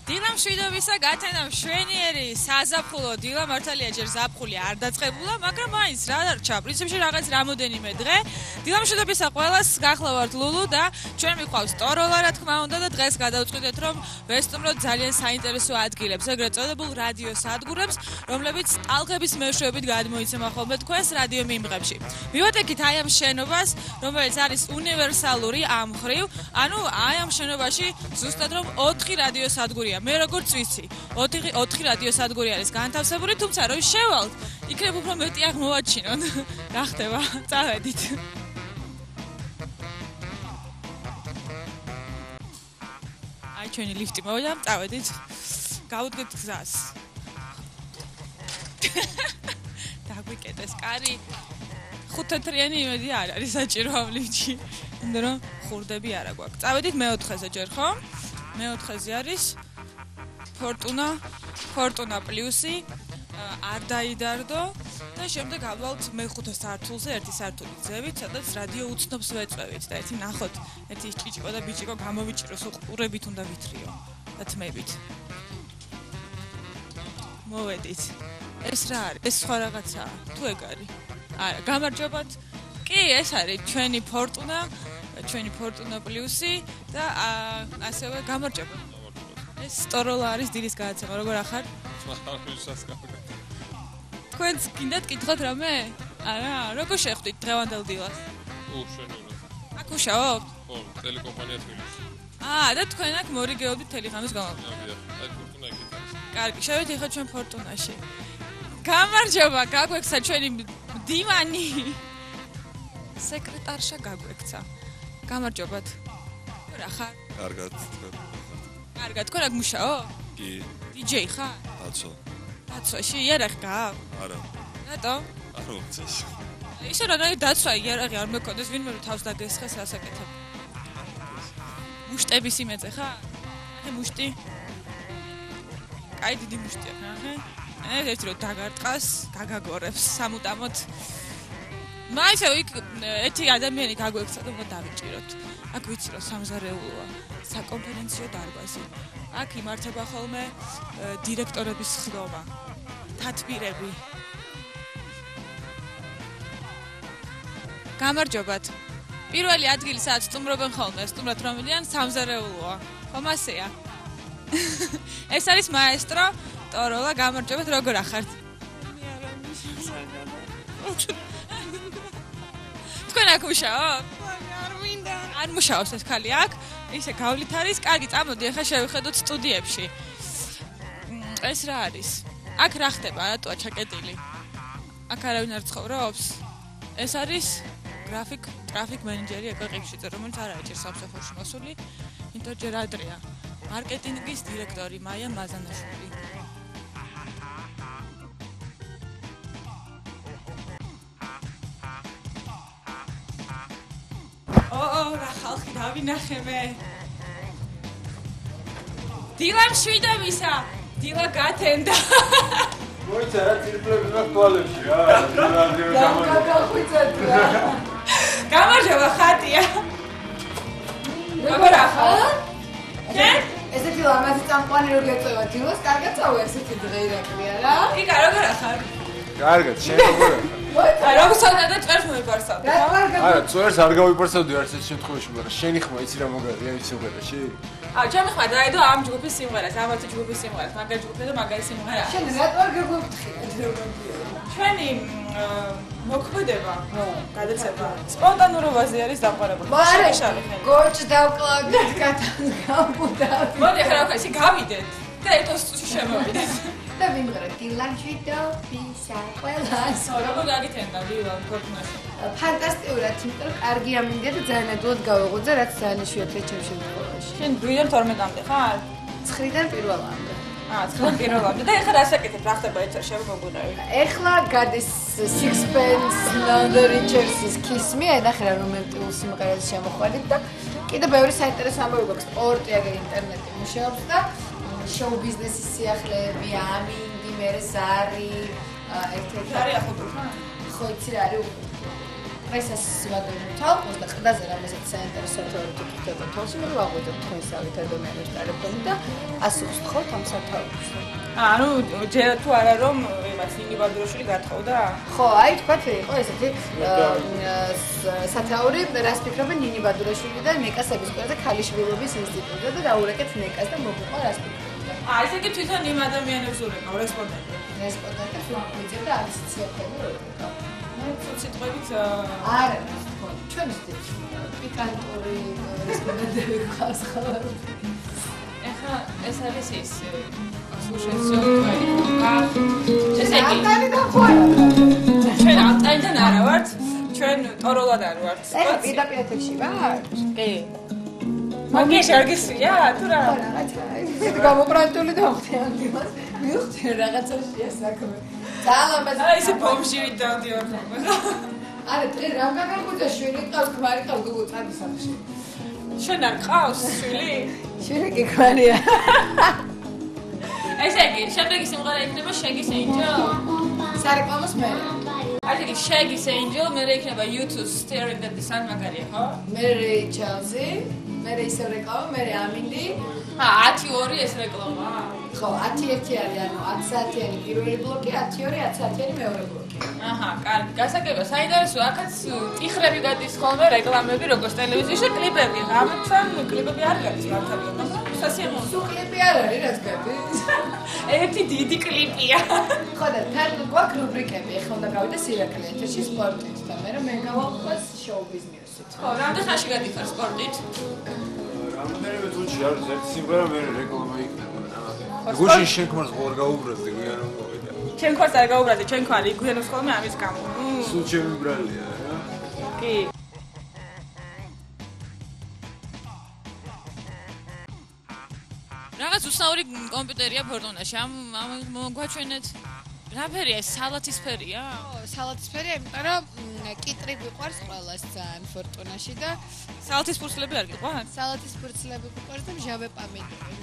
დილამ შვიდობისა გათენა მშვენიერი საზაფხულო დილა მართალია ჯერ ზაფხული არ დაწყებულა, მაგრამ მაინც რა დარჩა, პრინციპში რაღაც რამოდენიმე დღე. დილამ შვიდობისა ყველას გახლავართ ლულუ და ჩვენ მიყვავს ტოროლა რა თქმა უნდა და დღეს გადავწყვიტეთ რომ ვესტუმროთ ძალიან საინტერესო ადგილებს, ეგრეთ წოდებულ რადიო სადგურებს, რომლებიც ტალღების მეშვეობით გადმოიცემა ხოლმე თქვენს რადიო მიმღებში. მივატეკით აი ამ შენობას, რომელიც არის უნივერსალური ამ მხრივ, ანუ აი ამ შენობაში ზუსტად რომ 4 რადიო სადგურია. მე როგორც ვიცი, 4 რადიო სადგური არის განთავსებული, თუმცა რომ შევალთ, იქნებ უფრო მეტი აღ მოვაჩინოთ. რა ხდება? წავედით. აი ჩვენი ლიფტი მოვიდა, წავედით. გავუდგეთ გზას. დაგვიკეტეს კარი. 5 თეთრიანი იმედი არ არის საჭირო ამ ლიფტში. იმიტომ რომ ხურდები არა გვაქვს. წავედით მე-4-ზე ჯერ ხო? მე-4-ზე არის Fortuna Plus-ი არ დაიდარდო და შემდეგ ავალთ მე-5 სართულზე ერთი სართული ძევით, სადაც რადიო უცნობს ვეწვევით და ერთი ნახოთ, ერთი ჭიჭიკო და ბიჭიკო გამოვიჭიროს უყურებით უნდა ვითრიო და თმებით. მოვედით. ეს რა არის? ეს სხვა რაღაცაა. თუ ეგ არის? არა, გამარჯობათ. კი, ეს არის ჩვენი Fortuna Plus-ი და ასევე გამარჯობა. ეს ტოროლა არის დილის გადაცემა, როგორ ახარ? თქვენც გინდათ კითხოთ რამე? არა, როგორ შეხვდით დღევანდელ დილას? უშენიურად. აქ უშაობთ? ხო, ტელეკომპანია თბილისში. და თქვენ აქ მორიგეობდით მთელი ღამის განმავლობაში. აი, Fortuna იქით არის. კარგი, შევედი ხა ჩვენ Fortuna-ში. გამარჯობა, გაგვექცა ჩვენი დივანი. სეკრეტარშა გაგვექცა. გამარჯობათ. რა ხარ? კარგად. კარგად, თქვენ აქ მუშაობ? კი. DJ ხარ? აცო. დაცვაში იარაღი გაქვს? არა. რატომ? არ მომწეს. ისე რაღაცა დაცვა იარაღი არ მეკონდეს, ვინმე რომ თავს დაგესხეს ასაკეთებ. მუშტების იმეზე ხარ? ახე მუშტი? კაი დიდი მუშტია, ახე? ერთი რომ დაგარტყას, გაგაგორებს სამუდამოდ. მაისე იქ ერთი ადამიანი გაგვექცა და დავიჭიროთ. აქ ვიცი რომ სამზარეულოა, საკონფერენციო დარბაზი. აქ იმართება ხოლმე დირექტორების ხდომა, თათბირები. გამარჯობათ. პირველი ადგილი სადაც სტუმრობენ ხოლმე, სტუმრად რომელიან სამზარეულოა. ხომ ასეა? ეს არის მაესტრო ტოროლა, გამარჯობათ, როგორ ახართ? თქვენ აქ მუშაობთ? არ მინდა. არ მუშაობს ეს ხალი აქ? ისე გავლით არის? კარგი, წამოდი, ახლა შევხედოთ სტუდიებში. ეს რა არის? აქ რა ხდება? რატოა ჩაკეტილი? აქ არავინ არ ცხოვრობს? ეს არის ტრაფიკ მენეჯერი ეკა ყიფშიძე, რომელიც არ აიჭირს სამსახურში მოსული, იმიტომ ჯერ ადრეა. მარკეტინგის დირექტორი მაია მაზანაშვილი. რა ხალხი დავინახე მე. დილამ შვიდობისა, დილა გათენდა. მოიცა რა ცირკულები მაქვს ტუალეტში რა. გავხუცეთ რა. გამარჯობა ხატია. როგორ ახალ? ესეთი ლამაზი წამყვანი რო გეწევა დილას, კარგად წავა ესეთი დღე ირაკლია რა. იკა როგორ ახალ? კარგად, შენ როგორ ახალ? როგორ და წერს მოიპარსავ. არა, წვერს არ გავიპარსავდი არც ეს შემთხვევაში, მაგრამ შენი ხმა იცი რა მოგარია ის სიმღერაში? ჩემი ხმა დაიდო ამ ჯგუფის სიმღერას, ამათი ჯგუფის სიმღერას, მაგარი ჯგუფი და მაგარი სიმღერა. შენ რატო არ გაგვიფრთხილე? ჩვენი მოქმედება, გადაცემა სპონტანურობაზე არის დაყარებული. გორჭ დავკლავდით გამბუდა. მოდი ახლა რა ისე გავიდეთ და ერთოს შემოვიდეთ. და ვიმღერეთ დილამ შვიდობისა ყველას. როგორ გაგითენდა დილამ Fortuna-ში? ფანტასტიკურად, იმიტომ რომ კარგი ამინდია და ძალიან ადვილად გავეღუძე, რაც ძალიან იშვიათია ჩემ შემთხვევაში. შენ 8-დან 12-მდე ხარ? 9-დან პირველამდე. 9-დან პირველამდე. და ეხლა რას აკეთებ? რა ხდება ეცერ შემოგუნები? ეხლა გადის Sixpence None the Richer-ის Kiss Me, ნახე რა რომანტიკულ სიმღერას შემოყვანით და კიდე ბევრი საინტერესო ამბავი გვაქვს. სპორტი, აგერ ინტერნეტი მუშაობს და შოუ ბიზნესის სიახლეები, ამინდი, მერე ზარი, ერთ-ერთი ზარი ახლა ხო? ხო იცი რა არის? პრესას ვადევნებთ და ყდაზე რამესაც საინტერესო თეორია ხდება თვალში, მე ვაღვიძებ თქვენსავით ადამიანებს ტელეფონით და ასულს ვთხოვთ ამ სათაურებს. ანუ ჯერ თუ არა რომ იმას ნინი ბადურაშვილი გათხოვდა? ხო, აი თქვათ იყო ესეთი სათაური, რას ფიქრობენ ნინი ბადურაშვილი და ნეკასების ყველაზე ქალიშვილობის ინსტიტუტზე და დაურეკეთ ნეკას და მოგვიყვა რას ფიქრობენ. ესე იგი თვითონ იმ ადამიანებს ურეკავ რესპონდენტებს. რესპონდენტებს ვაღვიძებ და არც ციაქვები ვერეკავ. სიტყვებით არა, ჩვენ ვსწრებთ პიკანტური რესპონდენტები გვყავს ხოლმე. ეხლა ეს არის ის слушай, всё твоё. ესე იგი ჩვენ ამტანიდან არა ვართ, ჩვენ ტოროლად არ ვართ. ეხლა პირდაპირ ეთერში ვარ? კი. მაგე შარგისია თუ რა? ხო, რაღაცა. ისეთი გამოყრანტული დავხდი ამ დილას. მივხვდი რაღაცაშია საქმე. აი ესე ბომში ვიდავდიო ხო? არა, დღე რამ გაგაგვიძა შვილი ყავს, ქმარი ყავს გოგო წადი სახში. შენ არ ყავს შვილი? შვილი კი ქმარია. ესე იგი, შემდეგი სიმღერა იქნება შეგის Angel. სარეკლამოს მე. აი იგი შეგის Angel, მე იქნება U2 Staring at the Sun მაგარია, ხო? მე Ray Charles-ი, მე ისე რეკლამა, მე ამინდი. 10-2 ეს რეკლამა. ხო, 10-1 არის, ანუ 10 საათიანი პირველი ბლოკი, 10-2, 10 საათიანი მეორე ბლოკი. აჰა, კარგი. გასაგებია, საინტერესოა, აქაც ტიხრები გადის ხოლმე რეკლამები, როგორც ტელევიზიაში, კლიპები. ამიტომ კლიპები არ გადის მართალია, მაგრამ სასიამოვნოა. სულ კლიპი არ არის, რაც გადის. ერთი დიდი კლიპია. ხო და თან გვაქვს რუბრიკები, ეხლა უნდა გავიდე სირაკლე ეთერში სპორტით და მე გავაყვეს შოუ ბიზნესით. ხო, რამდენ ხანში გადიხარ სპორტით? რამდენიმე წუთში არის ერთი სიმღერა მე რეკლამა იქნება. გუშინ შენქმარს ხوار გაუბრალდი გვიან რომ მოვიდა. ჩემ ხوار არ გაუბრალდი, ჩემ ხوار იგვიანოს ხოლმე ამის გამო. სულ ჩემი ბრალია რა. კი. რაღაც უცნაური კომპიუტერია ფორტუნაში. ამ მოგვაჩვენეთ. რა ფერია ეს? სალათის ფერია? ხო, სალათის ფერია, იმიტომ რომ კიტრი გვიყვარს ყველას ძალიან ფორტუნაში და სალათის ფურცლები არ გიყვართ? სალათის ფურცლები გვიყვარს და მჟავე პამიდორი.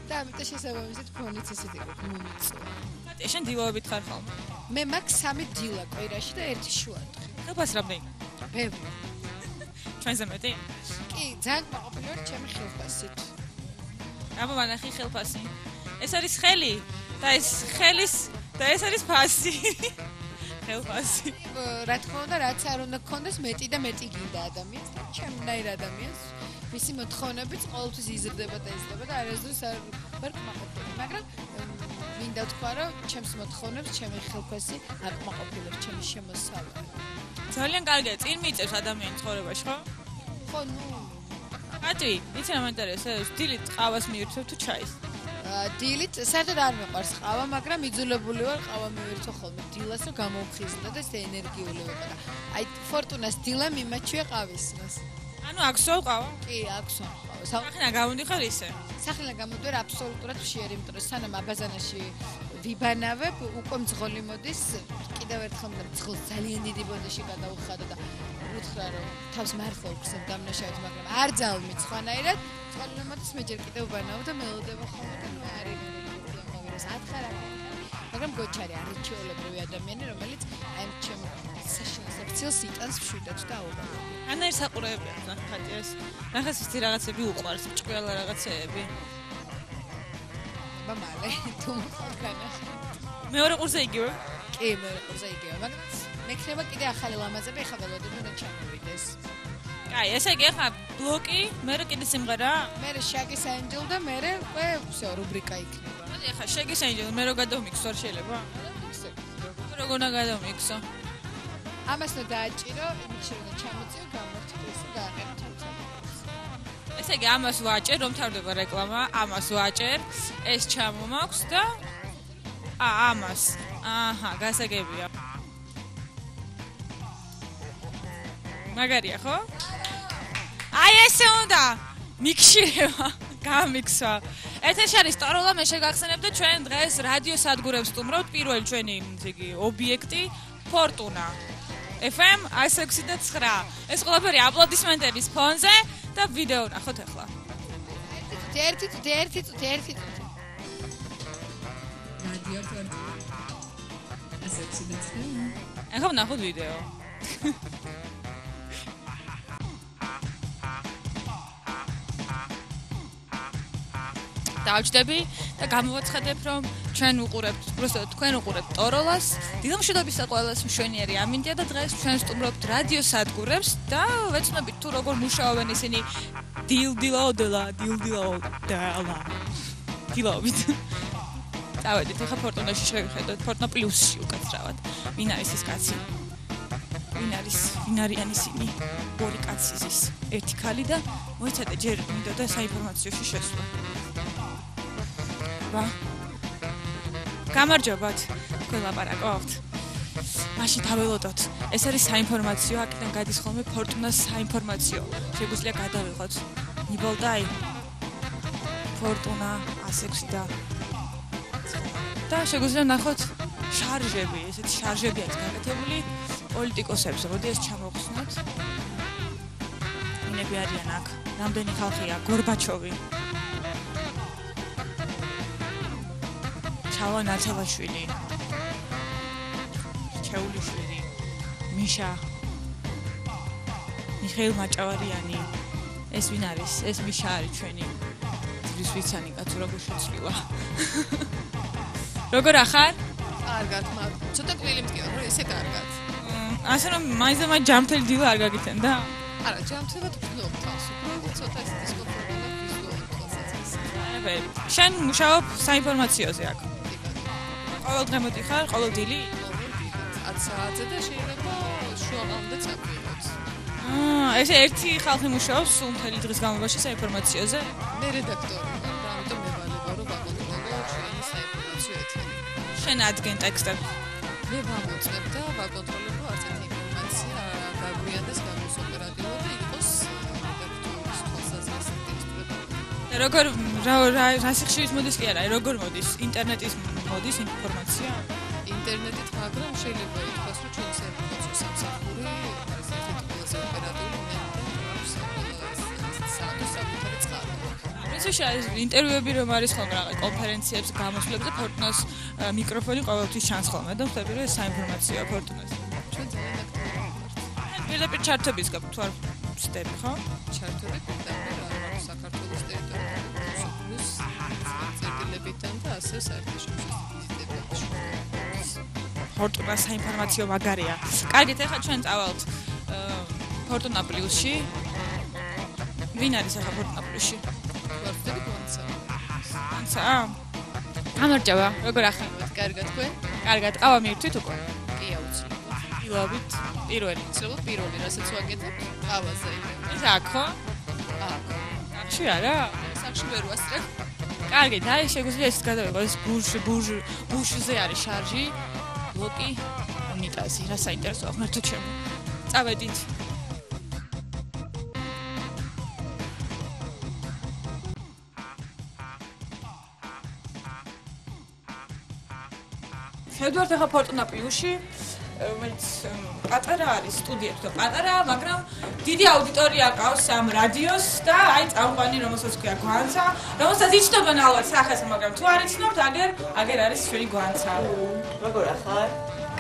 და ამიტომ შესაბამისად ფონიც ისეთი მომიწვა. მარტო შენ დილოვებით ხარ ხოლმე? მე მაქვს 3 დილა კვირაში და 1 შუადღე. ხებას რამდენი? ბევრი. ჩვენზე მეტი? კი, ძალიან მაყოფილი ვარ ჩემი ხელფასით. აბა მანახი ხელფასი. ეს არის ხელი და ეს ხელის და ეს არის ფასი. ხელფასი. რა თქმა უნდა, რაც არ უნდა გქონდეს მეტი და მეტი გინდა ადამიანს და ჩემნაირ ადამიანს მისი მოთხოვნებიც ყოველთვის იზრდება და იზრდება და არასდროს არ ვარ კმაყოფილი, მაგრამ მინდა თქვა, რომ ჩემს მოთხოვნებს ჩემი ხელფასი აკმაყოფილებს ჩემი შემოსავალი. ძალიან კარგია, წინ მიწევს ადამიანის ცხოვრებაში, ხო? ხო, ნუ ატი, იცი რა მაინტერესებს? დილით ყავას მივირთებ თუ ჩაის? დილით საერთოდ არ მეყვარს ყავა, მაგრამ იძულებული ვარ ყავა მივირთო ხოლმე დილას, რომ გამოვხიზნო და ეს ენერგიული ვიყო და აი ფორტუნას დილა მიმაჩვია ყავისმას. ანუ აქსოვა ყავა? კი, აქსოვა ყავა. სახლა გამოდიხარ ისე? სახლა გამოდვარ აბსოლუტურად ხშირი, იმიტომ რომ სანამ აბაზანაში ვიბანავებ, უკვე მძღოლი მოდის, კიდევ ერთხელ მძღოლს ძალიან დიდი ბოდიში გადავხადო და უთხრა რომ თავს მართლა უხსენ დამნაშავედ, მაგრამ არ ძალმით სხვანაირად, წყალი მოდის მე ჯერ კიდევ ვბანავ და მელოდება ხოლმე და მე არ იმედი მაგრამ სათხარა. მაგრამ გოჩარი არის ჩვეულებრივი ადამიანი, რომელიც აი ჩემ საშინაო სიტანს შვიდად და აუბრალო. ანაირ საყურეები აქვს ნახატი ეს. ნახეს ის რაღაცები უყვარს, ჭკუელა რაღაცეები. მამალე, თუ მოხდა. მეორე ყურზე იგივე? კი, მეორე ყურზე იგივე, მაგრამ მექნება კიდე ახალი ლამაზები, ეხლა ველოდები უნდა ჩამოვიდეს. კაი, ესე იგი ახლა ბლოკი, მე კიდე სიმღერა? მე შაგის Angel და მე უკვე всё რუბრიკა იქნება. მოდი ახლა შაგის Angel, მე რო გადავმიქსო არ შეიძლება? როგორ უნდა გადავმიქსო? ამას უნდა დააჭირო, იმის უნდა ჩამოწიო, გამოვთქვი ისე გააყენო ჩამოწიოს. ესე იგი ამას ვაჭერ, რომ თავდება რეკლამა, ამას ვაჭერ, ეს ჩამომაქვს და ამას. აჰა, გასაგებია. მაგარია, ხო? აი ესე უნდა მიქშირება, გამიქსვა. ეთერში არის ტოროლა, მე შეგახსენებ და ჩვენ დღეს რადიო სადგურებს სტუმრობთ, პირველი ჩვენი იგი ობიექტი ფორტუნა. FM 106.9. ეს ყველაფერი აპლოდისმენტების ფონზე და ვიდეო ნახოთ ახლა. ერთი წუთი. რადიო ფორტუნა. 106.9. ახლა ნახოთ ვიდეო. დავჯდები და გამოვაცხადებ, რომ ჩვენ უყურებთ, უბრალოდ თქვენ უყურებთ ტოროლას. დიდ მშვიდობის და ყველას მშვენიერი ამინდია და დღეს ჩვენ სტუმრობთ რადიო სადგურებს და ვეცნობით თუ როგორ მუშაობენ ისინი დილობით. დავედით ახლა ფორტუნაში შევხედოთ, ფორტუნა პლუსში უკაცრავად. ვინ არის ეს კაცი? ვინ არიან ისინი? ორი კაცი ის, ერთი ქალი და მოიცადე ჯერ მინდოდა საინფორმაციოში შესვლა. გამარჯობათ, თქვენ ლაპარაკობთ. მაშინ დაველოდოთ. ეს არის საინფორმაციო, აქედან გადის ხოლმე ფორტუნას საინფორმაციო. შეგვიძლია გადავიღოთ. ნიბოლდაი. ფორტუნა 106 და შეგვიძლია ნახოთ შარჟები, ესეთი შარჟები აქვს გაკეთებული პოლიტიკოსებზე. მოდი ეს ჩამოვხსნათ. ინები არიან აქ. რამდენი ხალხია? გორბაჩოვი. ჩავა ნაცალაშვილი, ჩეულიშვილი, მიშა, მიხეილ მაჭავარიანი. ეს ვინ არის? ეს მიშა არის ჩვენი ძვლის ვიცანი კაცო, როგორ შეცვლილა. როგორ ახარ? კარგად, მაგრამ ცოტა კვილი მტკივა, რომ ესე კარგად. ასე რომ მაინც ჯამთელი დილა არ გაგითენ და? არა, ჯამთელად ვწდობ თავს, უფრო ცოტა ეს დისკომფორტი და ვიზუალურ თვალსაჩინს. შენ მუშაობ საინფორმაციოზე აქ. ყოველ დღე მოდიხარ, ყოველ დილი? 10 საათზე და შეიძლება შუაღამამდე წაგვიღოთ. ესე ერთი ხალხი მუშაობს სულ მთელი დღის განმავლობაში საინფორმაციოზე? მე რედაქტორი ვარ და ამიტომ მევალება რომ ვაკონტროლო ჩვენი საინფორმაციო ეთერი. შენ ადგენ ტექსტებს? მე ვამოწმებ და ვაკონტროლებო არც ერთი ინფორმაცია გაგვიანდეს გამოს ოპერატიულად და იყოს რედაქტორის თვალსაზრისით ტექსტურება. როგორ რა სიხშირის მოდის კი არა, როგორ მოდის? ინტერნეტის მოდის ინფორმაცია? ინტერნეტით, მაგრამ შეიძლება ითქვას, რომ ჩვენი საინფორმაციო სამსახური არის ერთ-ერთი ყველაზე ოპერატიული და საკუთარი წყარო. ეს ინტერვიუები რომ არის ხოლმე რაღაც კონფერენციებს, გამოსვლებზე ფორტუნას მიკროფონი ყოველთვის ჩანს ხოლმე და ხვდები რომ ეს საინფორმაციოა ფორტუნას. ჩვენ ძალიან აქტიურები ვართ. პირდაპირ ჩართების გაქვთ თუ არ ვწდები, ხო? ჩართები პირდაპირ საქართველოს ტერიტორიაზე პლუს წერტილებიდან და ასე საერთაშორისო ვიზიტებებში. ფორტუნა საინფორმაციო მაგარია. კარგით, ახლა ჩვენ წავალთ ფორტუნა პლუსში. ვინ არის ახლა ფორტუნა პლუსში? ვარდები გონცა. გამარჯობა, როგორ ახლა? კარგად თქვენ? კარგად, ყავა მირთვით უკვე? კი, აუცილებლად. დილობით, პირველი. ცდილობ პირველი, რასაც ვაკეთებ, ყავაზე. ეს აქ ხო? აქ. აქში არა? სახში ვერ ვასწრებ. კარგით, აი შეგვიძლია ეს გადავიღო, ეს ბუშზე არის შარჟი, ბლოკი, უნიტაზი, რა საინტერესოა, ღმერთო ჩემო. წავედით. შევდივართ ახლა ფორტუნა პლუსში, რომელიც პატარა არის, სტუდია თქო პატარაა, მაგრამ დიდი აუდიტორია ყავს ამ რადიოს და აი წამყვანი, რომელსაც ქვია გვანცა, რომელსაც იცნობენ ალბათ სახესა, მაგრამ თუ არ იცნობთ, აგერ არის ჩვენი გვანცა. როგორ ახარ?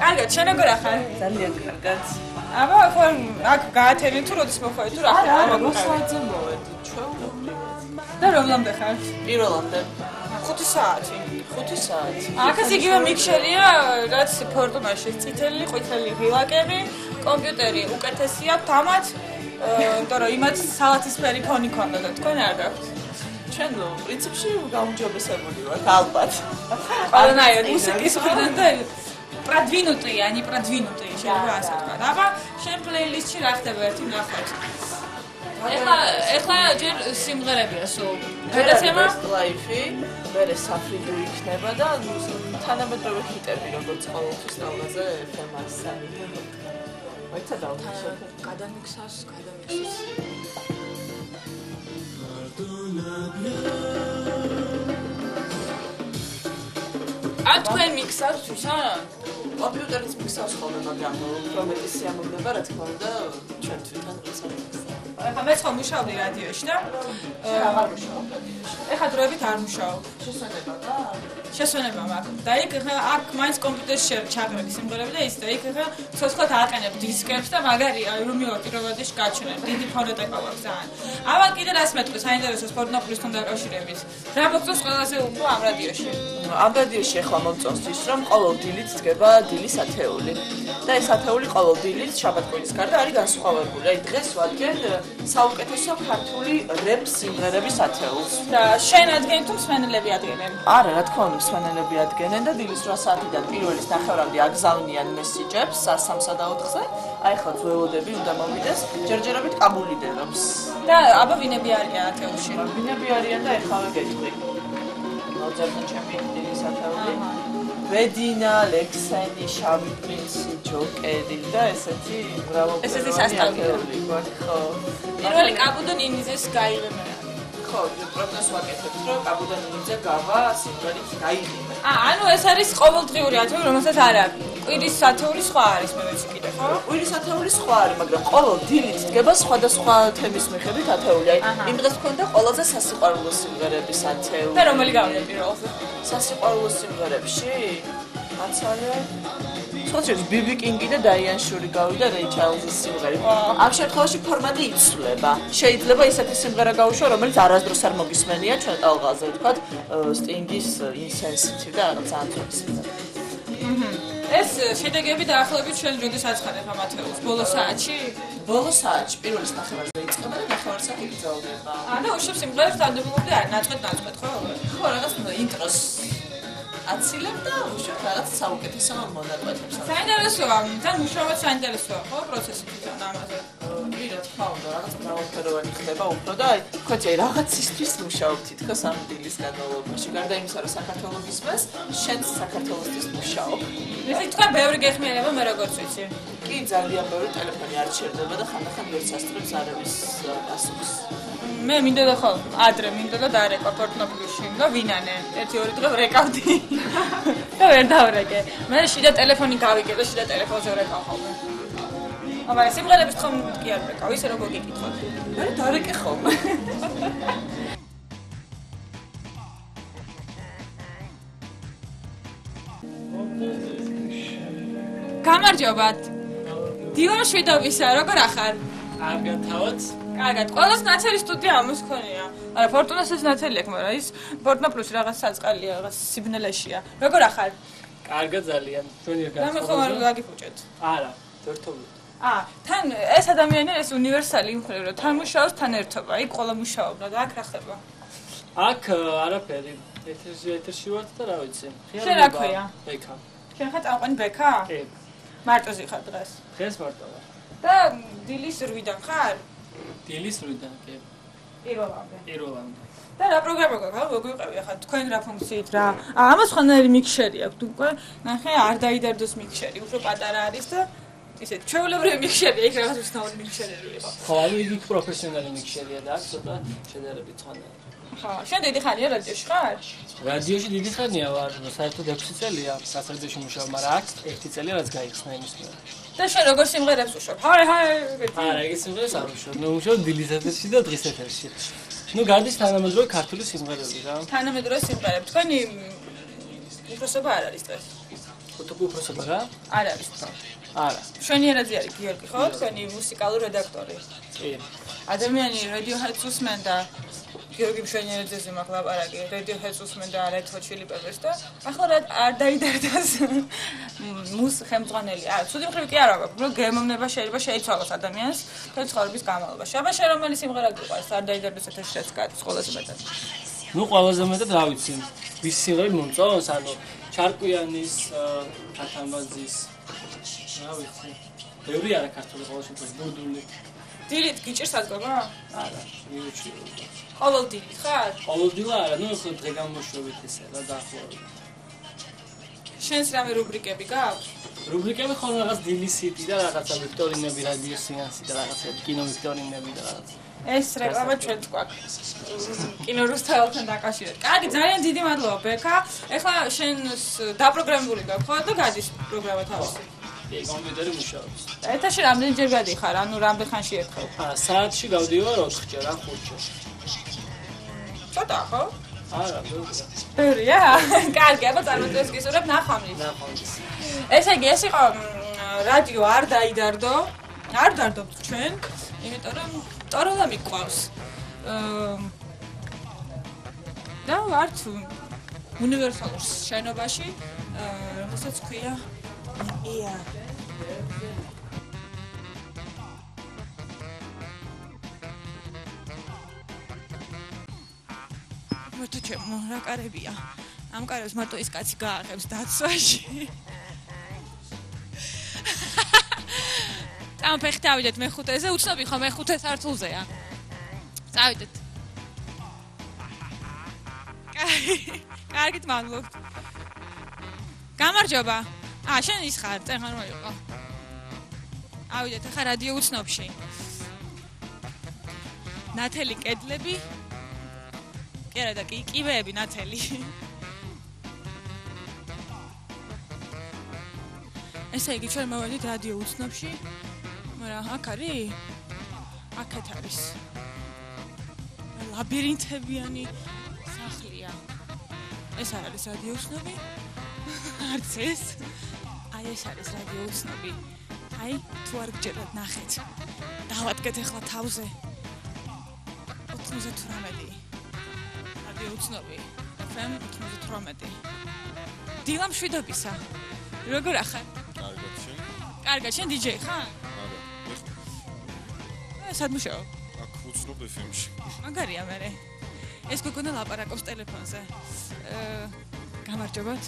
კარგად, შენ როგორ ახარ? ძალიან კარგად. აბა, ხო, აქ გაათენე თუ როდის მოხვედი თუ რა ხარ? არა, მოსვაძე მოვედი, ჩვეულებრივად. და რომლამდე ხარ? პირველამდე 5 საათი. 5 საათი. აქაც იგივე მიქსერია, რაც ფორტუნაში, წითელი, ყვითელი ღილაკები, კომპიუტერი უკეთესია, თამათ, იმიტომ რომ იმათ სალათისფერი ფონი ქონდა და თქვენ არ გაქვთ. ჩვენ პრინციპში გაუმჯობესებული ვართ, ალბათ. ყველანაირად მუსიკის მხრიდან და პრადვინუტია, შეიძლება ასე ვთქვა. აბა, შენ პლეილისტში რა ხდება ერთი ნახოთ. ეხლა ჯერ სიმღერებია სულ. გადაცემა ლაიფი, მერე საფრინგი იქნება და თანამედროვე ჰიტები, როგორც ყოველთვის ნალაზე FM-ზე. მოიცა დავთვალოთ. გადამიქსავს. აქ თქვენ მიქსავს თვითონ? კომპიუტერიც მიქსავს ხოლმე, მაგრამ უფრო მეტი სიამოვნება, რა თქმა უნდა, ჩვენ თვითონ როცა მიქსავ. ეხლა მეც ხომ მუშაობდი რადიოში და აღარ მუშაობ. ეხლა დროებით არ მუშაობ. შესაძლოა და შესვენება მაქვს. და იქ ეხლა აქ მაინც კომპიუტერში ჩაყრები სიმღერები და ის და იქ ეხლა ცოცხლად აყენებ დისკებს და მაგარია რომ მივარ პირობადში გაჩვენებ. დიდი ფონოტეკა აქვს ძალიან. ამან კიდე რას მეტყვი საინტერესო სპორტნოპოლისთან დაკავშირებით. რა მოგწონს ყველაზე უფრო ამ რადიოში? ამ რადიოში ახლა მომწონს ის რომ ყოველ დილით დგება დილის ათეული. და ეს ათეული ყოველ დილით შაბათ-კვირის გარდა არის განსხვავებული. აი დღეს ვადგენ საუკეთესო ქართული რეპ სიმღერების ათეულს. და შენ ადგენენ თუ მსმენელები ადგენენ? არა, რა თქმა უნდა, მსმენელები ადგენენ და დილის 8 საათიდან პირველის ნახევრამდე აგზავნიან მესიჯებს 3-3 და 4-ზე. აი ახლა ძველოდები უნდა მოვიდეს, ჯერჯერობით კაბულიდერობს. და აბა ვინები არიან ათეულში? ვინები არიან და ეხლა ვეკითხი. მოძებნა ჩემი დილის ათეული. ვედინა, ლექსენი, შავი პრინცი, ჯოკერი და ესეთი ბრავო. ესეთი სასტავი. ხო. პირველი კაბუდო ნინიზეს გაიღებენ. ხო, პროგნოზს ვაკეთებთ, რომ კაბუდო ნინიძე გავა სიმღერით გაიღება. ანუ ეს არის ყოველდღიური ათეული, რომელსაც არ აქვს. კვირის ათეული სხვა არის, მე ვიცი კიდე, ხო? კვირის ათეული სხვა არის, მაგრამ ყოველ დილით დგება სხვადასხვა თემის მიხედვით ათეული. აი, იმ დღეს მქონდა ყველაზე სასიყვარულო სიმღერების ათეული. და რომელი გავიდა პირველზე? სასიყვარულო სიმღერებში? აცალე. სხვათა ბიბი კინგი და დაიან შური გავიდა რეი ჩარლზის სიმღერით. ამ შემთხვევაში ფორმატი იცვლება. შეიძლება ისეთი სიმღერა გავუშვა, რომელიც არასდროს არ მოგისმენია ჩვენ ტალღაზე, ვთქვათ, სტინგის Insensitive და რაღაც ძალიან სიმღერა. ეს შედეგები დაახლოებით ჩვენ როდის აცხადებ ამ ათეულს? ბოლო საათში? ბოლო საათში პირველის ნახევარზე იწყება და ნახევარ საათი გრძელდება. და უშვებ სიმღერებს თანდებობდი არ ნაწყვეტ, ხო? ხო, რაღაც ინტროს აცილებ და უშვებ რაღაც საუკეთესო მონაკვეთებს. საინტერესოა, თან მუშაობაც საინტერესოა, ხო, პროცესი თვითონ ამაზე. რა თქმა უნდა, რაღაც მრავალფეროვანი ხდება უფრო და აი, ხოჭე რაღაცისთვის მუშაობ თითქოს ამ დილის განმავლობაში. გარდა იმისა, რომ საქართველოს გისმენს, შენც საქართველოსთვის მუშაობ. ესე თქვა, ბევრი გეხმიანება მე როგორც ვიცი. კი, ძალიან ბევრი ტელეფონი არ ჩერდება და ხანდახან ვერ სასწრებს არების პასუხს. მე მინდოდა ხო, ადრე მინდოდა დარეკვა პორტნოპოლისში და ვინანე. 1-2 დღე ვრეკავდი. და ვერ დავრეკე. მე შიდა ტელეფონი გავიკე და შიდა ტელეფონზე ვრეკავ ხოლმე. აბა სიმღერების ხომ კი არ ვრეკავ, ისე როგორ გიკითხოთ. მე დარეკე ხოლმე. გამარჯობათ. დილა შვიდობისა, როგორ ახარ? კარგად თავად? კარგად. ყველას ნაცელი სტუდია ამას ქონია. არა, ფორტუნას ეს ნაცელი აქვს, მაგრამ ის ფორტუნაპლუსი რაღაც საწყალია, რაღაც სიბნელეშია. როგორ ახარ? კარგად ძალიან. ჩვენი და მე ხომ არ გაგიფუჭეთ. არა, ერთობლივ. თან ეს ადამიანი ეს უნივერსალი იმხრივ რომ თან მუშაობს, თან ერთობა. იქ ყველა მუშაობდა და აქ რა ხდება? აქ არაფერი. ეთერში ვართ და რა ვიცი. შენ რა ქვია? ბექა. შენ ხარ წამყვანი ბექა? კი. მარტოზე ხარ დღეს. დღეს მარტო ვარ. და დილის 8-დან ხარ? დილის 8-დან, კი. პირველამდე. პირველამდე. და რა პროგრამა გაქვს? მოგვიყევი ახლა თქვენ რა ფუნქციით რა? ამას ხანარი მიქსერი აქვს უკვე. ნახე, არ დაიდარდოს მიქსერი, უფრო პატარა არის და ისე ჩვეულებრივი მიქსერია, იქ რაღაც უცნაური მიქსერები იყო. ხო, ანუ იგი პროფესიონალი მიქსერია და აქ ცოტა შედარებით ხანია. ხო, შენ დიდი ხანია რადიოში ხარ? რადიოში დიდი ხანია ვარ, საერთოდ 6 წელია სასწავლებლში მუშაობ, მაგრამ აქ 1 წელი რაც გაიხსნა იმის მიერ. და შენ როგორ სიმღერებს უშვებ? ჰაი, არა, ეგ სიმღერას არ ვუშვებ. ნუ ვუშვებ დილის ეთერში და დღის ეთერში. ნუ გარდის თანამედროვე ქართული სიმღერები რა. თანამედროვე სიმღერები. თქვენი უფროსობა არ არის დღეს? უფროსობა რა? არ არის თქო. არა. შვენიერაძე არის გიორგი, ხო? თქვენი მუსიკალური რედაქტორი. კი. ადამიანი Radiohead-ს უსმენ და გიორგი შვენიერაძეზე მაქვს ლაპარაკი. Radiohead-ს უსმენ და Red Hot Chili Peppers და ახლა არ დაიდარდას ხელმძღვანელი. ცუდი მხრივ კი არა ვაქვს, რომ გემოვნება შეიძლება შეიცვალოს ადამიანს თელ ცხოვრების განმავლობაში. აბა შენ რომელი სიმღერა გიყვარს? არ დაიდარდოს ეთერში რაც გადის ყველაზე მეტად. ნუ ყველაზე მეტად რა ვიცი. ვის სიმღერები მომწონს, ანუ ჩარკვიანის, თათამბაძის რა ვიცი. ბევრი არა ქართული ყოველ შემთხვევაში ბუდული. დილით გიჭირს ადგობა? არა, მიუჩი. ყოველ დილით ხარ? ყოველ დილა არა, ნუ ხო დღე გამოშვებით ესე რა დაახლოებით. შენს რამე რუბრიკები გაქვს? რუბრიკები ხო რაღაც დილის სიტი და რაღაცა ვიქტორინები, რადიო სეანსი და რაღაცა კინო ვიქტორინები და რაღაც. ეს რეკლამა ჩვენც გვაქვს. კინო რუსთაველთან დაკავშირებით. კარგი, ძალიან დიდი მადლობა ბექა. ეხლა შენ დაპროგრამებული გაქვს ხო და გადის პროგრამა თავისი? კი, კომპიუტერი მუშაობს. ეთერში რამდენჯერ გადიხარ? ანუ რამდენ ხანში ერთხელ? საათში გავდივარ 4-ჯერ, 5-ჯერ. ცოტა ხო? არა, ბევრია. ბევრია? კარგი, აბა წარმოწევს გისურვებ ნახვამდის. ნახვამდის. ესე იგი, ეს იყო რადიო არ დაიდარდო. არ დარდობთ ჩვენ, იმიტომ რომ ტოროლა მიყვავს. და ვართ უნივერსალურ შენობაში, რომელსაც ქვია ია. მარტო ჩემო რა კარებია. ამ კარებს მარტო ის კაცი გააღებს დაცვაში. ამ ფეხით ავიდეთ მეხუთეზე, უცნობი ხო მეხუთე სართულზეა. წავიდეთ. კარგით მადლობთ. გამარჯობა. შენ ის ხარ, წეღან რო იყო. ავიდეთ ახლა რადიო უცნობში. ნათელი კედლები. კი არა და კი კიბეები ნათელი. ესე იგი ჩვენ მოვედით რადიო უცნობში. მაგრამ აქ არის? აქეთ არის. ლაბირინთებიანი სახლია. ეს არ არის რადიო უცნობი? არც ეს. აი ეს არის რადიო უცნობი. აი თუ არ გჯერათ ნახეთ. დავადგეთ ახლა თავზე. 98. რადიო უცნობი. FM 98. დილა მშვიდობისა. როგორ ახარ? კარგად შენ? კარგად, შენ DJ ხარ? სად მუშაობ? აქ უცნობ FM-ში. მაგარია მე. ეს გოგონა ლაპარაკობს ტელეფონზე. გამარჯობათ.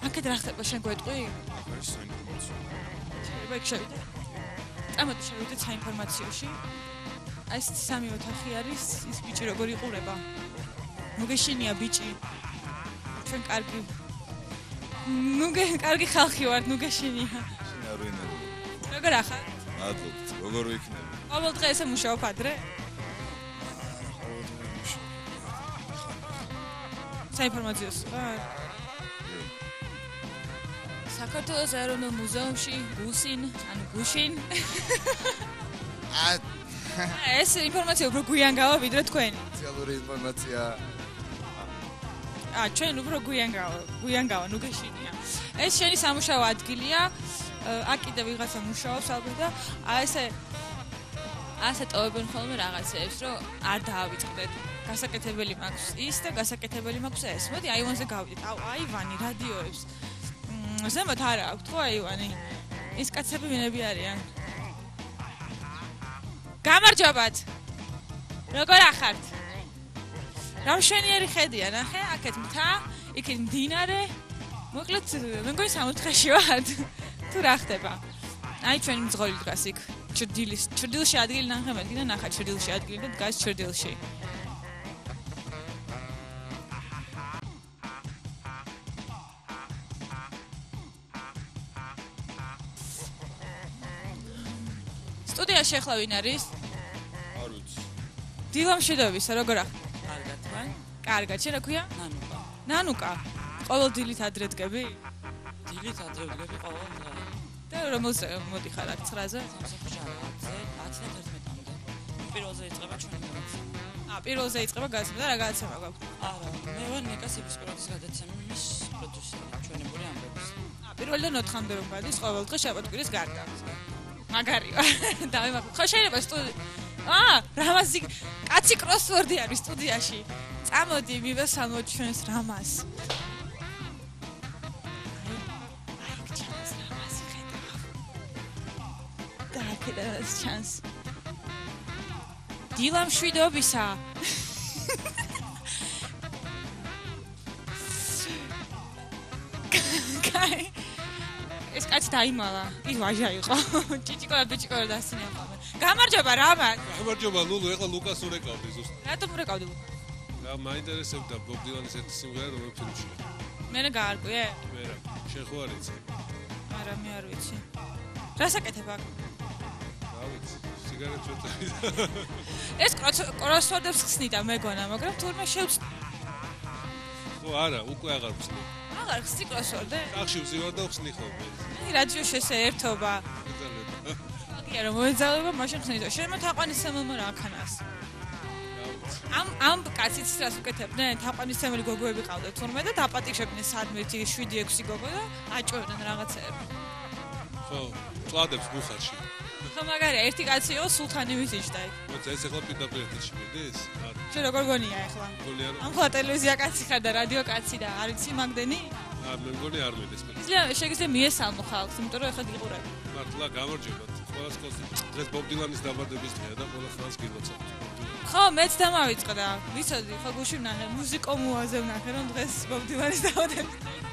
აქეთ რა ხდება შენ გვეტყვი? აქ არის საინფორმაციო. შეიძლება იქ შევიდე. წამოდი შევიდეთ საინფორმაციოში. აი ეს სამი ოთახი არის, ის ბიჭი როგორ იყურება. მოგეშინია ბიჭი. ჩვენ კარგი. კარგი ხალხი ვართ, მოგეშინია. როგორ ახარ? მადლობთ. როგორ ვიქნები? ყოველ დღე ესე მუშაობ ადრე? საინფორმაციოს ვარ. საქართველოს ეროვნულ მუზეუმში გუშინ. ეს ინფორმაცია უფრო გვიან გავა ვიდრე თქვენი. სპეციალური ინფორმაცია. ჩვენ უფრო გვიან გავა, ნუ გეშინია. ეს შენი სამუშაო ადგილია. აქ კიდე ვიღაცა მუშაობს ალბათ და ასე ტოვებენ ხოლმე რაღაცებს, რომ არ დაავიწყდეთ. გასაკეთებელი მაქვს ის და გასაკეთებელი მაქვს ეს. მოდი აივანზე გავიდეთ. აივანი რადიოებს. ზემოთ არა აქვს ხო აივანი? ის კაცები ვინები არიან? გამარჯობათ. როგორ ახართ? რა მშვენიერი ხედია, ნახე, აქეთ მთა, იქით მდინარე. მოკლედ, მე მგონი 60-ში ვართ. თუ რა ხდება? აი ჩვენი მძღოლი დგას იქ. ჩრდილში ადგილი ნახე მეთქი და ნახა ჩრდილში ადგილი და დგას ჩრდილში. სტუდიაში ახლა ვინ არის? არ ვიცი. დილა მშვიდობისა, როგორ ახარ? კარგად ვარ. კარგად, შენ რა ქვია? ნანუკა. ნანუკა. ყოველ დილით ადრე დგები? დილით ადრე ვდგები ყოველ დღე. და რომელზე მოდიხარ აქ 9-ზე? სამსახურში არა, 10-ზე 11-მდე. პირველზე იწყება ჩვენი გადაცემა. პირველზე იწყება გადაცემა და რა გადაცემა გვაქვს? არა, მე ვარ ნიკასების პირველის გადაცემის პროდიუსერი, ჩვენებური ამბების. პირველიდან 4-მდე რომ გადის ყოველ დღე შაბათ-კვირის გარდა. მაგარი ვარ. დავიმახოთ. ხო შეიძლება რამაზი კაცი კროსვორდი არის სტუდიაში. წამოდი მივესალმოთ ჩვენს რამას. ეს ჩანს. დილა მშვიდობისა. კაი. ეს კაცი დაიმალა. ის ვაჟა იყო. ბიჭიკო დასინე ხოლმე. გამარჯობა რამა. გამარჯობა ლულუ, ეხლა ლუკას ურეკავდი ზუსტად. რატომ ურეკავდი? რა მაინტერესებდა ბობ დილანის ერთი სიმღერა რომელ ფილმშია? მე გაარკვიე? მე რა, შენ ხო არ იცი? არა, მე არ ვიცი. რასაკეთებ აქ? რა ვიცი, სიგარეტს ვეწევი. ეს კროსვორდებს ხსნიდა მეგონა, მაგრამ თურმე შევწ. ხო არა, უკვე აღარ ვწნი. აღარ ხსნი კროსვორდი? სახში ვზივარ და ვხსნი ხოლმე. რადიოში ესე ერთობა. აგია რომ მოეძალება, მაშინ ხსნით. შენ მოთაყვანისმელმა რა ქანას? ამ კაციც რას უკეთებდნენ? თაყვანისმელი გოგოები ყავდა თურმე და დაპატიჟებდნენ სადმე 7-6 გოგო და აჭვევდნენ რაღაცეები. ხო, წვადებს ბუხარში. ხო, მაგარია, ერთი კაცი იყო სულთანი ვიზიჯდა იქ. მოიცა ეს ახლა პირდაპირ ეთერში მიდის? შენ როგორ გონია ახლა? გონია რომ ამ ხოლმე ტელევიზია კაცი ხარ და რადიო კაცი და არ იცი მაგდენი? მე მგონი არ მიდის. შეგიძლია მიესალმო ხალხს, იმიტომ რომ ახლა გიყურები. მართლა გამარჯვებათ. ყველას კოსი. დღეს ბობ დილანის დაბადების დღეა და ყველა ხანს გილოცავთ. ხო, მეც დამავიწყდა. ვიცოდი, ხო გუში ვნახე, მუსიკომუაზე ვნახე, რომ დღეს ბობ დილანის დაბადების დღეა.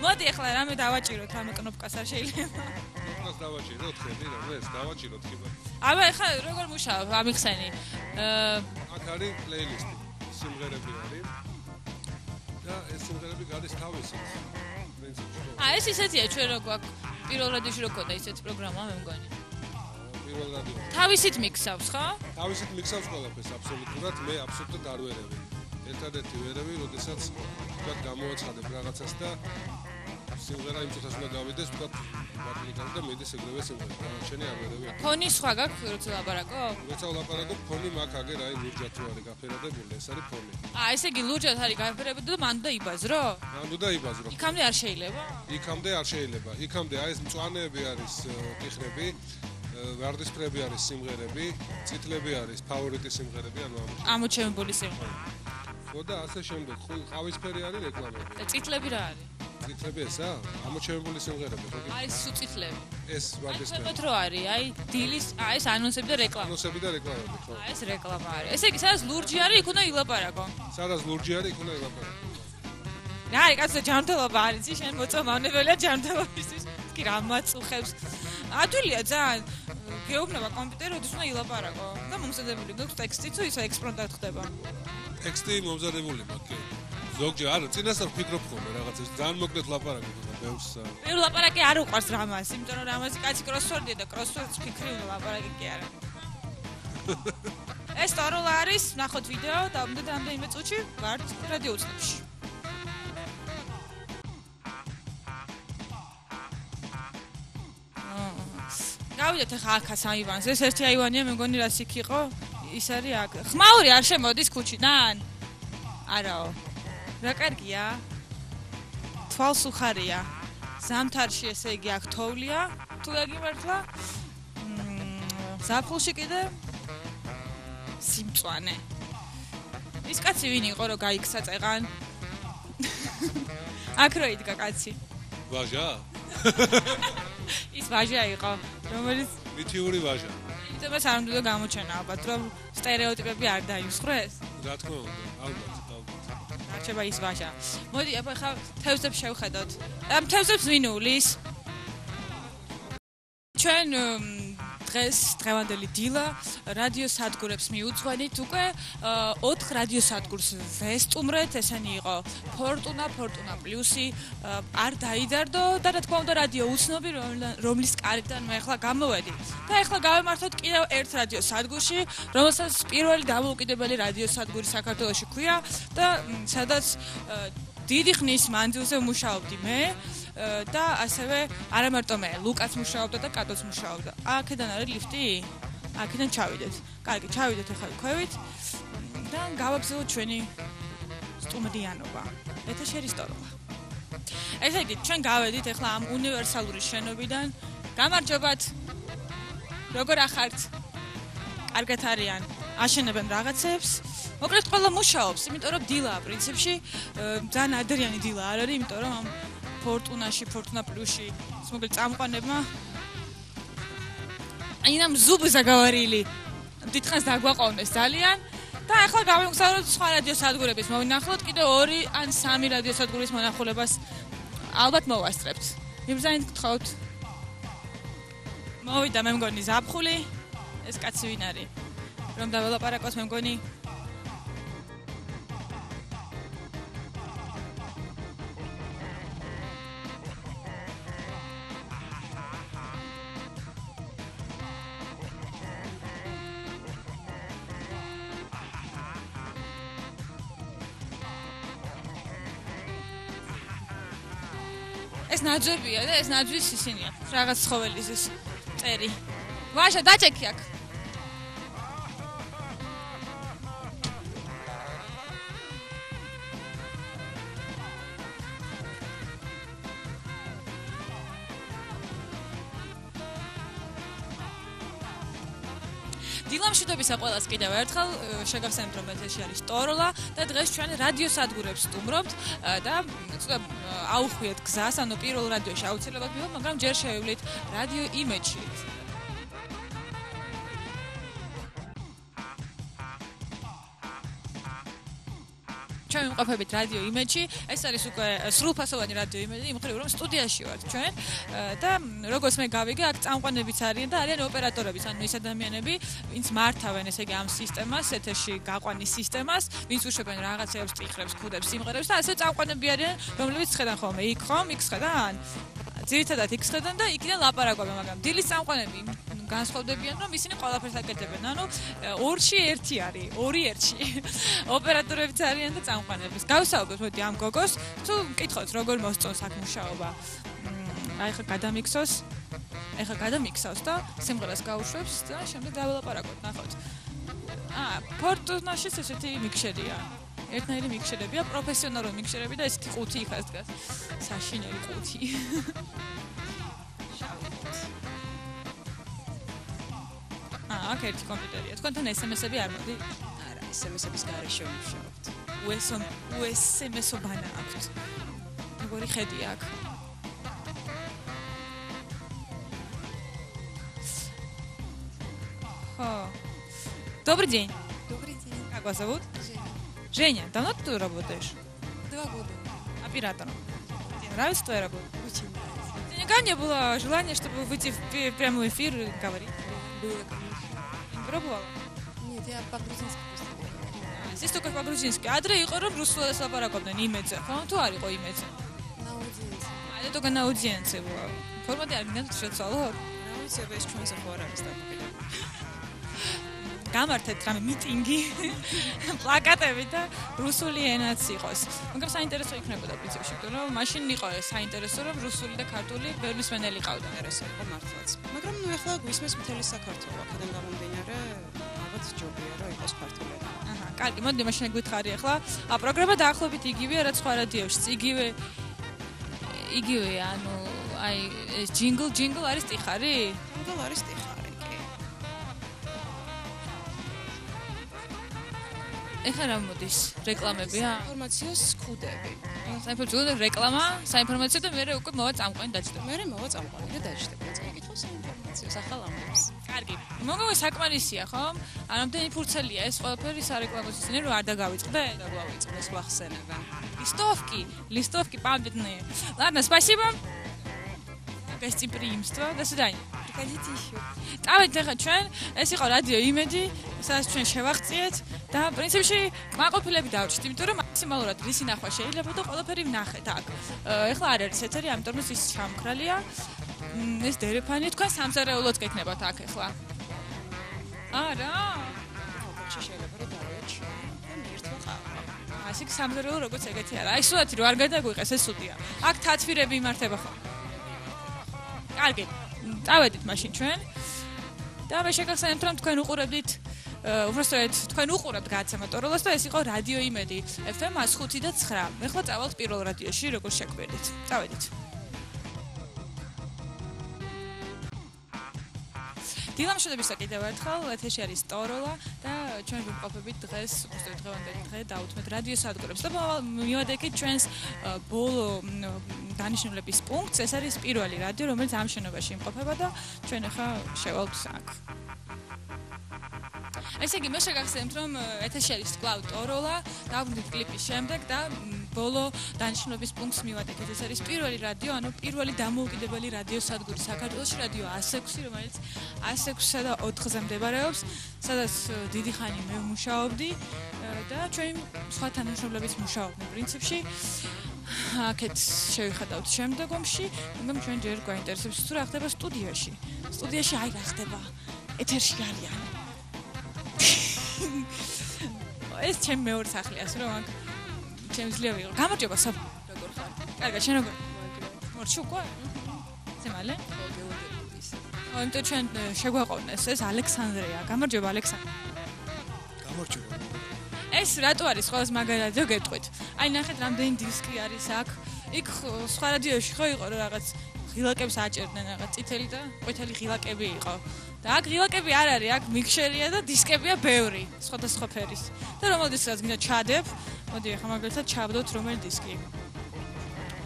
მოდი ახლა რამე დავაჭიროთ ამ კნოპკას არ შეიძლება. მას დავაჭიროთ, ხედი რა, ეს დავაჭიროთ ხიბა. აბა ახლა როგორ მუშაობ ამიხსენი? აქ არის პლეილისტი, სიმღერები არის. და ეს სიმღერები გადის თავისით. პრინციპში. ეს ისეთია ჩვენ რო გვაქვს პირველ რადიოში რო ქონდა ისეთი პროგრამა მე მგონი. პირველ რადიოში. თავისით მიქსავს, ხო? თავისით მიქსავს ყველაფერს აბსოლუტურად, მე აბსოლუტურად არ ვერევი. ერთადერთი ვერევი, როდესაც თქვა გამოაცხადებ რაღაცას და სიმღერა იმ წუთას უნდა გავიდეს, თქვა მარტინიკავი და მიდის ეგრევე სიმღერა. შენი არ ვერევი. ფონი სხვა გაქვს, როცა ლაპარაკო? როცა ვლაპარაკობ, ფონი მაქვს აგერ აი ლურჯად თუ არის გაფერადებული, ეს არის ფონი. ესე იგი ლურჯად არის გაფერადებული და მან უნდა იბაზრო? მან უნდა იბაზრო. იქამდე არ შეიძლება? იქამდე არ შეიძლება. იქამდე აი ეს მწვანეები არის ტიხრები, ვარდისფრები არის სიმღერები, წითლები არის ფავორიტი სიმღერები, ანუ ამოჩემებული სიმღერა. ხო და ასე შემდეგ. ყავისფერი არის რეკლამები. და წითლები რა არის? წითლები ესა? ამოჩემებული სიმღერები, ხო? არის სუწითლები. ეს ვარდისფერი. აი, რო არის, აი, დილის, აი ეს ანონსები და რეკლამა. ანონსები და რეკლამები, ხო. აი, ეს რეკლამა არის. ესე იგი, სადაც ლურჯი არის, იქ უნდა ილაპარაკო. სადაც ლურჯი არის, იქ უნდა ილაპარაკო. რა არის, კაცო, ჯანმრთელობა არის, შენ მოწამავნებელია ჯანმრთელობისთვის. კი რა მაწუხებს. ადვილია ძალიან. გეუბნება კომპიუტერი, როდის უნდა ილაპარაკო. და მომზადებული გვაქვს ტექსტი, თუ ისა ექსპრომტად ხდება. ტექსტი მომზადებული მაქვს. ზოგჯერ არა, წინასწარ ვფიქრობ ხოლმე რაღაცას, ძალიან მოკდეთ ლაპარაკობ და ბევრს. მე ლაპარაკი არ უყვარს რამას, იმიტომ რომ რამაზი კაცი კროსვორდია და კროსვორდს ფიქრი უნდა ლაპარაკი კი არა. ეს თოროლა არის, ნახოთ ვიდეო და უნდა რამდენიმე წუთში ვართ რადიო უცნებში. გავიდეთ ახლა აქაც აივანზე, ეს ერთი აივანია, მე მგონი რას იქ იყო, ის არის აქ. ხმაური არ შემოდის ქუჩიდან? არაო. რა კარგია? თვალს უხარია. ზამთარში ესე იგი აქ თოვლია, თუ გაგიმართლა? ზაფხულში კიდე სიმწვანე. ის კაცი ვინ იყო რომ გაიქცა წეღან? აქ რო იდგა კაცი. ვაჟა? ის ვაჟა იყო, რომელიც მითიური ვაჟა. იმას არ უნდა გამოჩენა ალბათ, რომ სტერეოტიპები არ დაიმსხრეს. რა თქმა უნდა, ალბათ. არჩება ის ვაჟა. მოდი, აბა ხა თევზებს შევხედოთ. ამ თევზებს ვინ უვლის? ჩვენ დღეს დღევანდელი დილა რადიო სადგურებს მიუძღვენით უკვე 4 რადიო სადგურს ვესტუმრეთ, ესენი იყო ფორტუნა პლუსი, არ დაიდარდო და რა თქმა უნდა რადიო უცნობი, რომლის კარიდან მე ახლა გამოვედი. და ახლა გავემართოთ კიდევ ერთ რადიო სადგურში, რომელსაც პირველი დამოუკიდებელი რადიო სადგური საქართველოში ქვია და სადაც დიდი ხნის მანძილზე მუშაობდი მე და ასევე არა მარტო მე, ლუკაც მუშაობდა და კატოც მუშაობდა. აქედან არის ლიფტი? აქედან ჩავიდეთ. კარგი, ჩავიდეთ ახლა ქვევით და გავაგზავნოთ ჩვენი სტუმრიანობა. ეთერში სტორობა. ესე იგი, ჩვენ გავედით ახლა ამ უნივერსალური შენობიდან. გამარჯობათ. როგორ ახართ? კარგად არიან. აშენებენ რაღაცებს. მოკლედ ყველა მუშაობს, იმიტომ რომ დილაა პრინციპში, ძალიან ადრიანი დილა არ არის, იმიტომ რომ ამ ფორტუნა პლუსში, მოკლედ წამყვანებმა აინამ ზუბზა გავარილი. დიდხანს დაგვაყოვნეს ძალიან და ახლა გავიმგზავროთ სხვა რადიო სადგურების მოვინახოთ, კიდევ 2 ან 3 რადიო სადგურის მონახულებას ალბათ მოვასწრებთ. მიბრძანით გთხოვთ. მოვიდა მე მგონი ზაფხული, ეს კაცი ვინ არის? რომ დაველაპარაკოთ მე მგონი ეს ნაძვებია და ეს ნაძვის ისინია. რაღაც ცხოველის ეს წერი. ვაშა დაჭექი აქ. დილამშვიდობისა ყველას კიდევ ერთხელ შეგახსენებთ რომ ეს არის Torola და დღეს ჩვენ რადიო სადგურებს სტუმრობთ და აუხვიეთ გზას, ანუ პირველ რადიოში აუცილებლად მივიღოთ, მაგრამ ჯერ შევივლით რადიო იმედში. ჩვენ ვიმყოფებით რადიო იმედში, ეს არის უკვე სრულფასოვანი რადიო იმედი, იმ მხრივ რომ სტუდიაში ვართ ჩვენ და როგორც მე გავიგე, აქ წამყვანებიც არიან და არიან ოპერატორებიც, ანუ ის ადამიანები, ვინც მართავენ ესე იგი ამ სისტემას, ეთერში გაყვანის სისტემას, ვინც უშვებენ რაღაცებს, ტიხრებს, ქუდებს, სიმღერებს და ასე წამყვანები არიან, რომლებიც ხედან ხოლმე იქ ხომ, იქ ხედან. ძირითადად იქ ხედან და იქიდან ლაპარაკობენ, მაგრამ დილის წამყვანები განსხვავდებიან, რომ ისინი ყველაფერს აკეთებენ. ანუ 2-ში 1 არის, 2-1-ში. ოპერატორებიც არიან და წამყვანებიც. გავსაუბროთ მოდი ამ გოგოს, თუ მკითხოთ როგორ მოსწონს აქ მუშაობა. აი ხა გადამიქსოს. ეხა გადამიქსავს და სიმღერას გაუშვებს და შემდეგ დაველაპარაკოთ, ნახოთ. ფორტუნაშიც ესეთი მიქსერია. ერთნაირი მიქსერებია, პროფესიონალური მიქსერები და ესეთი ყუთი იქაც დგას. საშინელი ყუთი. აქ ერთი კომპიუტერია. თქვენთან SMS-ები არ მოდი? არა, SMS-ების გარეშე ვმუშაობთ. SMS-ობანა აქვს. როგორი ხედი აქ? Добрый день. Добрый день. Как вас зовут? Женя. Женя, давно ты тут работаешь? 2 года. Оператором. Тебе нравится твоя работа? Очень нравится. У тебя никогда не было желания, чтобы выйти в прямой эфир и говорить? Было, конечно. Не пробовала? Нет, я по-грузински просто говорю. Здесь только по-грузински. Адре იყო რომ რუსულად ლაპარაკობდნენ იმედზე, ხო? თუ არ იყო იმედზე? На аудиенции. это только на аудиенции было. Форматы არ გინდა შეცვალო? რა ვიცი, აბა ეს ჩვენზე ხო არ არის დამოკიდებული. გამართეთ რამე მიტინგი, პლაკატები და რუსული ენაც იყოს. მაგრამ საინტერესო იქნებოდა პრინციპში, რომ მაშინ იყო საინტერესო რომ რუსული და ქართული ვერ მისმენელი ყავდა. ინტერესო იყო მართლაც. მაგრამ ნუ ეხლა გვისმენს მთელი საქართველო, აქედან გამომდინარე, ალბათ ჯობია რომ იყოს ქართული ენა. აჰა, კარგი, მოდი მაშინ გვითხარი ახლა. პროგრამა დაახლოებით იგივეა, რაც სხვა რადიოშიც. იგივე, ანუ აი ეს ჯინგლ არის ტიხარი? ჯინგლ არის ტიხარი, კი. ეხლა რა მოდის? რეკლამებია? ინფორმაციოს ქუდები. საინფორმაციო რეკლამა, საინფორმაციო და მე უკვე მოვა წამყვანი დაჭდება. მე მოვა წამყვანი და დაჭდება. წაიკითხო საინფორმაციოს ახალ ამბებს. კარგი. მოგონა საკმარისია, ხო? არამდენი ფურცელია ეს ყველაფერი სარეკლამო ისინი რომ არ დაგავიწყდე? დაგვავიწყდეს გვახსენებენ. Листовки памятные. Ладно, спасибо. Гостеприимство. До свидания. Приходите еще. Давайте ახლა ჩვენ ეს იყო რადიო იმედი, სადაც ჩვენ შევაღწიეთ და პრინციპში კმაყოფილები დავრჩით, იმიტომ რომ მაქსიმალურად რისი ნახვა შეიძლება და ყველაფერი ვნახეთ აქ. ეხლა არ არის ეთერი, ამიტომ რომ ის ჩამქრალია. ეს დერეფანი თქვენ სამზარეულოც გეკნებათ აქ ეხლა. არა. შეიძლება რომ დავიეთ და მიირთვა ყავა. ასიქ სამზარეულო როგორც ეგეთი არა. აი სულათი რო არ გადაგვიყეს ეს სუდია. აქ თათვირები იმართება ხო? კარგი. წავედით მაშინ ჩვენ. და მე შეგახსენებთ რომ თქვენ უყურებდით უბრალოდ თქვენ უყურებთ გადაცემა Torola-ს და ეს იყო რადიო იმედი FM 105 და 9. ეხლა წავალთ პირველ რადიოში როგორ შეგვერდით. წავედით. დილამშვიდობისა კიდევ ერთხელ ეთერში არის Torola და ჩვენ ვიმყოფებით დღეს დღევანდელი დღე დაუთმეთ რადიო სადგურებს და მივადექით ჩვენს ბოლო დანიშნულების პუნქტს. ეს არის პირველი რადიო, რომელიც ამ შენობაში იმყოფება და ჩვენ ახლა შევალთ აქ. ესე იგი, მე შეგახსენებთ, რომ ეთერში არის კვლავ Torola, დავუდგეთ კლიპის შემდეგ და ბოლო დანიშნულების პუნქტს მივადექით. ეს არის პირველი რადიო, ანუ პირველი დამოუკიდებელი რადიო სადგური საქართველოში, რადიო 106, რომელიც 106-სა და 4-ზე მდებარეობს, სადაც დიდი ხანი მე ვმუშაობდი და ჩვენ სხვა თანამშრომლებიც მუშაობდნენ პრინციპში. აქეთ შევიხადავთ შემდეგ ომში, მაგრამ ჩვენ ჯერ გვაინტერესებს თუ რა ხდება სტუდიაში. სტუდიაში აი რა ხდება. ეთერში არიან. ეს ჩემი მეორე სახლია, ასე რომ აქ ჩემს ძლია ვიღო. გამარჯობა, როგორ ხარ? კარგად, შენ როგორ? ნომერში უკვე? ზემალე? ხო, გელოდებით ის. იმიტომ ჩვენ შეგვაყოვნეს ეს ალექსანდრია. გამარჯობა ალექსანდრია. გამარჯობა. ეს რატო არის ყოველს მაგარი რადიო გეტყვით? აი ნახეთ რამდენი დისკი არის აქ. იქ სხვა რადიოში ხო იყო რაღაც ღილაკებს აჭერდნენ რაღაც წითელი და ყვითელი ღილაკები იყო. და აქ ღილაკები არ არის, აქ მიქსერია და დისკებია ბევრი, სხვადასხვა ფერის. და რომელდესაც გინდა ჩადებ, მოდი ახლა მაგალითად ჩავდოთ რომელი დისკი.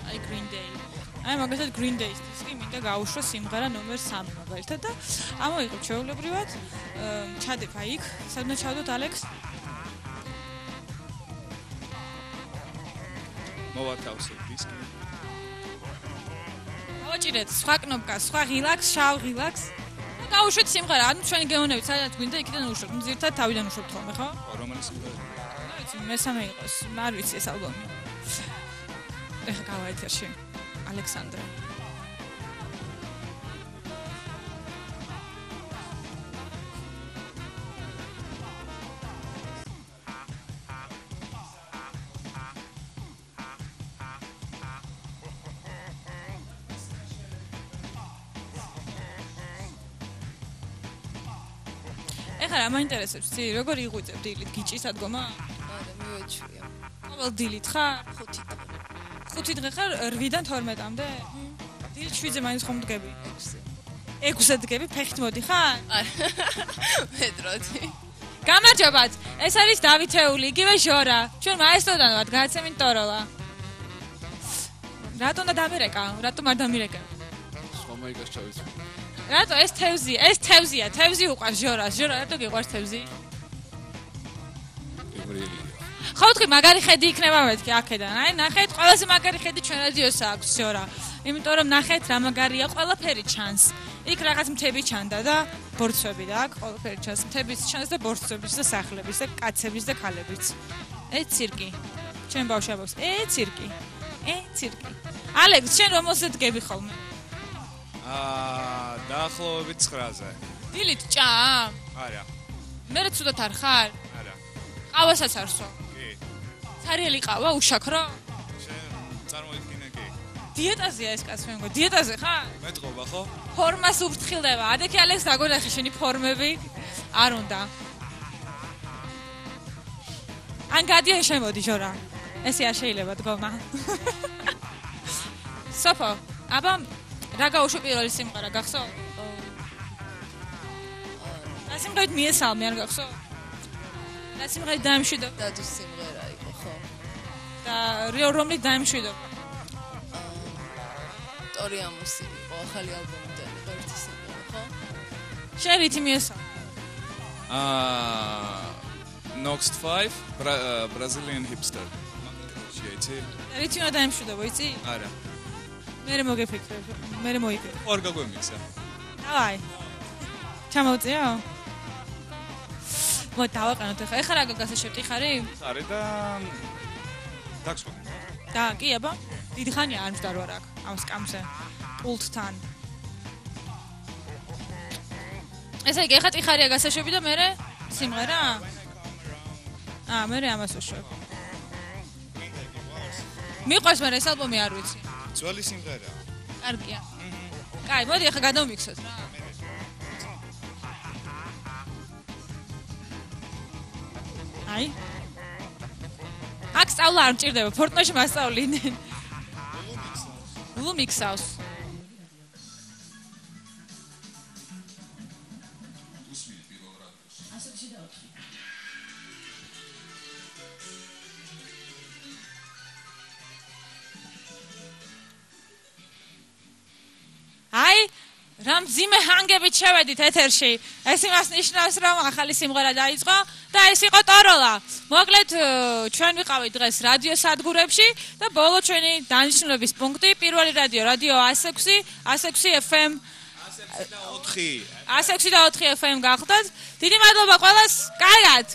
აი Green Day. აი მაგალითად Green Day-ის დისკი მინდა გაუშვა სიმღერა ნომერ 3 მაგალითად და ამოიღებ ჩვეულებრივად. ჩადებ აი იქ, სადაც ჩავდოთ ალექს. მოვათავსებ დისკი. მოვაჭირეთ სხვა კნოპკას, სხვა ღილაკს, შავ ღილაკს. და გაუშვით სიმღერა, ანუ ჩვენი გეონებით სადაც გვინდა იქიდან უშვებთ. ნუ ზირთად თავიდან უშვებთ ხოლმე, ხო? რომელი სიმღერა? რა ვიცი, მესამე იყოს, არ ვიცი ეს ალბომი. ეხა გავა ეთერში. ალექსანდრე. ეხლა რა მაინტერესებს, ცი, როგორ იღვიწებ დილით, გიჭის ადგომა? არა, მივეჩვია. ყოველ დილით ხარ? 5 დღე. 5 დღე ხარ 8-დან 12-მდე? დილით 7-ზე მაინც ხომ დგები? 6-ზე. 6-ზე დგები, ფეხით მოდიხარ? არა. მეტროთი. გამარჯობათ. ეს არის დავითეული, იგივე ჟორა. ჩვენ მაესტროდან ვართ, გააცემით ტოროლა. რატომ და დამირეკა? რატომ არ დამირეკა? სხვა მაიკას ჩავიცვი. რატო ეს თევზია? ეს თევზია, თევზი უყვარს ჟორას. ჟორა რატო გიყვარს თევზი? გემრიელია. ხო თქვი მაგარი ხედი იქნება მეთქი აქედან. აი ნახეთ, ყველაზე მაგარი ხედი ჩვენ რადიოს აქვს ჟორა. იმიტომ რომ ნახეთ რა მაგარია, ყველაფერი ჩანს. იქ რაღაც მთები ჩანდა და ბორცვები და აქ ყველაფერი ჩანს. მთების ჩანს და ბორცვების და სახლების და კაცების და ქალების. ცირკი. ჩვენ ბავშვებს. ცირკი. ცირკი. ალექს, შენ რომელზე დგები ხოლმე? დაახლოებით 9-ზე. დილით ჭამ? არა. მე ცუდად არ ხარ? არა. ყავასაც არსო? კი. ცარიელი ყავა უშაქრო? შენ წარმოიდგინე კი. დიეტაზეა ეს კაცი მე მგონი. დიეტაზე ხარ? მეტყობა ხო? ფორმას უფრთხილდება. ადექი ალექს დაგონახე შენი ფორმები. არ უნდა. ან გადიან შემოდი ჟორა. ესე არ შეიძლება დგომა. სოფო, აბა რა გაუშვი პირველი სიმღერა გახსოვ? რა სიმღერით მიესალმე არ გახსოვ? რა სიმღერით დაემშვიდო? დაძვის სიმღერა იყო, ხო? და რომლით დაემშვიდო? ტორიამუსი იყო ახალი ალბომიდან იყო ერთი სიმღერა, ხო? შენ რითი მიესალმე? Noxed 5 Brazilian hipster. შეიძლება. რითი უნდა დაემშვიდო, ვიცი? არა. მე მოგეფიქრე, მე მოიფიქრე. ორ გაგვემიქსა. დავაი. ჩამოვწიო? მოდი დავაყენოთ ახლა. ეხლა რა გასაშევტი ხარი? ხარი და დაგსვა. და კი აბა, დიდი ხანია არ მჯდარ ვარ აქ, ამ სკამზე. პულტთან. ესე იგი, ეხლა ტიხარია გასაშვები და მე სიმღერა? მე ამას უშვებ. მიყვარს მე ეს ალბომი არ ვიცი. ძველი სიმღერა. კარგია. კაი, მოდი ახლა გადავმიქსოთ რა. აი. აქ სწავლა არ მჭირდება, ფორტნაში მასწავლიდნენ. ლუმიქსავს. აი, რამ ძიმე ჰანგებით შევედით ეთერში. ეს იმას ნიშნავს, რომ ახალი სიმღერა დაიწყო და ეს იყო ტოროლა. მოკლედ, ჩვენ ვიყავით დღეს რადიო სადგურებში და ბოლო ჩვენი დანიშნულების პუნქტი პირველი რადიო 106 FM 106 და 4 FM გახდათ. დიდი მადლობა ყველას. კარგად.